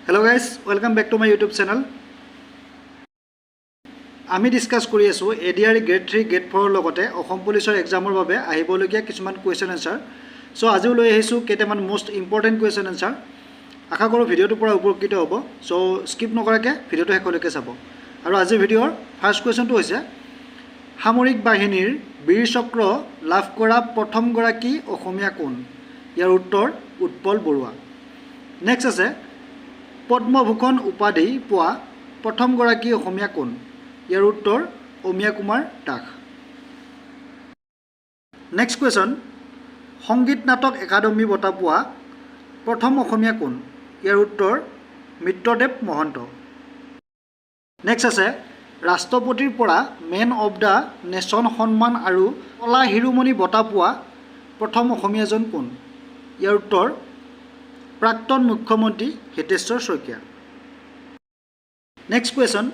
Hello guys, welcome back to my YouTube channel. আমি discuss কৰি আছো এডিআৰ গ্ৰেড 3 গ্ৰেড 4 লগতে অসম পুলিচৰ এক্সামৰ বাবে আহিবলগীয়া কিছুমান কোৱেশ্চন আনসাৰ সো আজিও লৈ আহিছো কেইটামান মোস্ট ইম্পৰ্টেন্ট কোৱেশ্চন আনসাৰ আশা কৰো ভিডিওটো পুৰা উপকৃত হ'ব সো স্কিপ নকৰাকে ভিডিওটো শেষলৈকে চাব আৰু আজিৰ ভিডিওৰ ফাৰ্স্ট কোৱেশ্চনটো হৈছে সামৰিক বাহিনীৰ বীৰ চক্ৰ লাভ কৰা প্ৰথম গৰাকী অসমীয়া কোন ইয়াৰ উত্তৰ উৎপল বৰুৱা নেক্সট আছে পদ্মভূষণ উপাধি পোৱা প্ৰথম গৰাকী অসমীয়া কোন ইয়াৰ উত্তৰ অমিয়া কুমাৰ দাস নেক্সট কোৱেশ্চন সংগীত নাটক একাডেমী বঁটা পোৱা প্ৰথম অসমীয়া কোন ইয়াৰ উত্তৰ মিত্ৰদেৱ মহন্ত নেক্সট আছে ৰাষ্ট্ৰপতিৰ পৰা মেন অফ দা নেশ্যন সন্মান আৰু কলা হিৰোমণি বঁটা পোৱা প্ৰথম অসমীয়াজন কোন ইয়াৰ উত্তৰ প্ৰাক্তন মুখ্যমন্ত্ৰী হিতেশ্বৰ শইকীয়া নেক্সট কোৱেশ্চন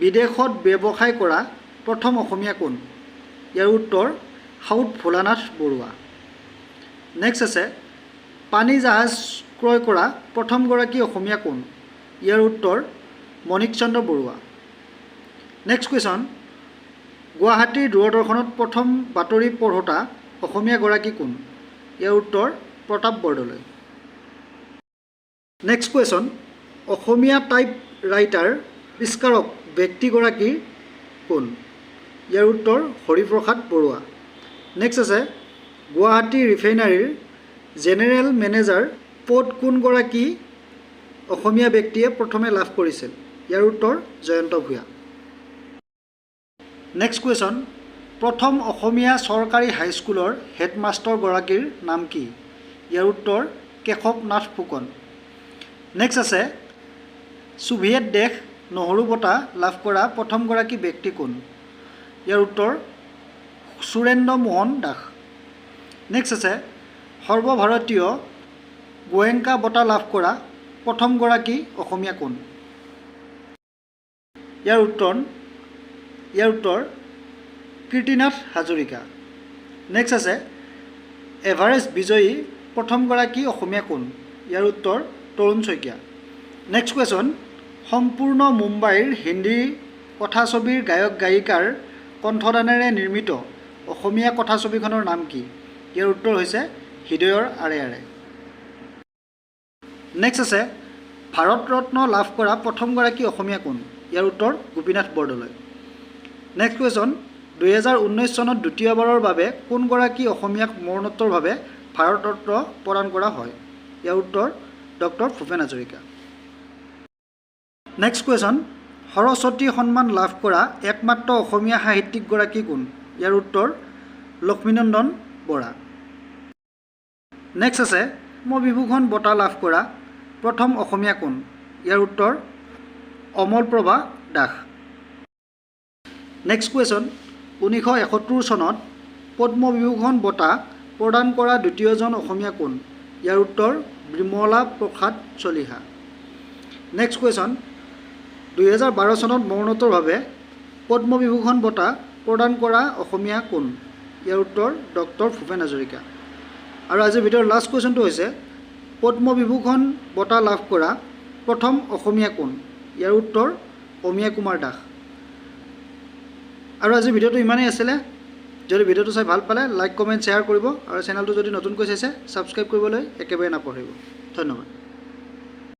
বিদেশত ব্যৱসায় কৰা প্ৰথম অসমীয়া কোন ইয়াৰ উত্তৰ সাউদ ভোলানাথ বৰুৱা নেক্সট আছে পানী জাহাজ ক্ৰয় কৰা প্ৰথম গৰাকী অসমীয়া কোন ইয়াৰ উত্তৰ মণিক চন্দ্ৰ বৰুৱা নেক্সট কোৱেশ্চন গুৱাহাটীৰ দূৰদৰ্শনত প্ৰথম বাতৰি পঢ়োতা অসমীয়া গৰাকী কোন ইয়াৰ উত্তৰ প্ৰতাপ বৰদলৈ নেক্সট কোৱেশ্চন অসমীয়া টাইপ ৰাইটাৰ আৱিষ্কাৰক ব্যক্তিগৰাকী কোন ইয়াৰ উত্তৰ হৰিপ্ৰসাদ বৰুৱা নেক্সট আছে গুৱাহাটী ৰিফাইনাৰীৰ জেনেৰেল মেনেজাৰ পদ কোনগৰাকী অসমীয়া ব্যক্তিয়ে প্ৰথমে লাভ কৰিছিল ইয়াৰ উত্তৰ জয়ন্ত ভূঞা নেক্সট কুৱেশ্যন প্ৰথম অসমীয়া চৰকাৰী হাইস্কুলৰ হেডমাষ্টাৰ গৰাকীৰ নাম কি ইয়াৰ উত্তৰ কেশৱ নাথ ফুকন নেক্সট আছে সোভিয়েট দেশ নহৰু বঁটা লাভ কৰা প্ৰথম গৰাকী ব্যক্তি কোন ইয়াৰ উত্তৰ সুৰেন্দ্ৰ মোহন দাস নেক্সট আছে সৰ্বভাৰতীয় গোয়েংকা বঁটা লাভ কৰা প্ৰথম গৰাকী অসমীয়া কোন ইয়াৰ উত্তৰ কীৰ্তিনাথ হাজৰিকা নেক্সট আছে এভাৰেষ্ট বিজয়ী প্ৰথম গৰাকী অসমীয়া কোন ইয়াৰ উত্তৰ তৰুণ শইকীয়া নেক্সট কুৱেশ্যন সম্পূৰ্ণ মুম্বাইৰ হিন্দী কথাছবিৰ গায়ক গায়িকাৰ কণ্ঠদানেৰে নিৰ্মিত অসমীয়া কথাছবিখনৰ নাম কি ইয়াৰ উত্তৰ হৈছে হৃদয়ৰ আৰে আৰে নেক্সট আছে ভাৰত ৰত্ন লাভ কৰা প্ৰথম গৰাকী অসমীয়া কোন ইয়াৰ উত্তৰ গোপীনাথ বৰদলৈ নেক্সট কুৱেশ্যন 2019 চনত দ্বিতীয়বাৰৰ বাবে কোন গৰাকী অসমীয়াক মৰণোত্তৰভাৱে ভাৰত ৰত্ন প্ৰদান কৰা হয় ইয়াৰ উত্তৰ doctor Bhupen Hazarika next question Saraswati সন্মান লাভ কৰা একমাত্ৰ অসমীয়া সাহিত্যিক গৰাকী কোন ইয়াৰ উত্তৰ লক্ষ্মীনন্দন বৰা নেক্সট আছে পদ্মবিভূষণ বঁটা লাভ কৰা প্ৰথম অসমীয়া কোন ইয়াৰ উত্তৰ অমলপ্ৰভা দাস নেক্সট কুৱেশ্যন 1971 চনত পদ্মবিভূষণ বঁটা প্ৰদান কৰা দ্বিতীয়জন অসমীয়া কোন ইয়াৰ উত্তৰ বিমলা প্ৰসাদ চলিহা নেক্সট কুৱেশ্যন 2012 চনত মৰণোত্তৰভাৱে পদ্মবিভূষণ বঁটা প্ৰদান কৰা অসমীয়া কোন ইয়াৰ উত্তৰ ডক্টৰ ভূপেন হাজৰিকা আৰু আজিৰ ভিডিঅ'ৰ লাষ্ট কুৱেশ্যনটো হৈছে পদ্মবিভূষণ বঁটা লাভ কৰা প্ৰথম অসমীয়া কোন ইয়াৰ উত্তৰ অমিয়া কুমাৰ দাস আৰু আজিৰ ভিডিঅ'টো ইমানেই আছিলে যদি ভিডিঅ'টো চাই ভাল পালে লাইক কমেণ্ট শ্বেয়াৰ কৰিব আৰু চেনেলটো যদি নতুনকৈ চাইছে ছাবস্ক্ৰাইব কৰিবলৈ একেবাৰে নাপাহৰিব ধন্যবাদ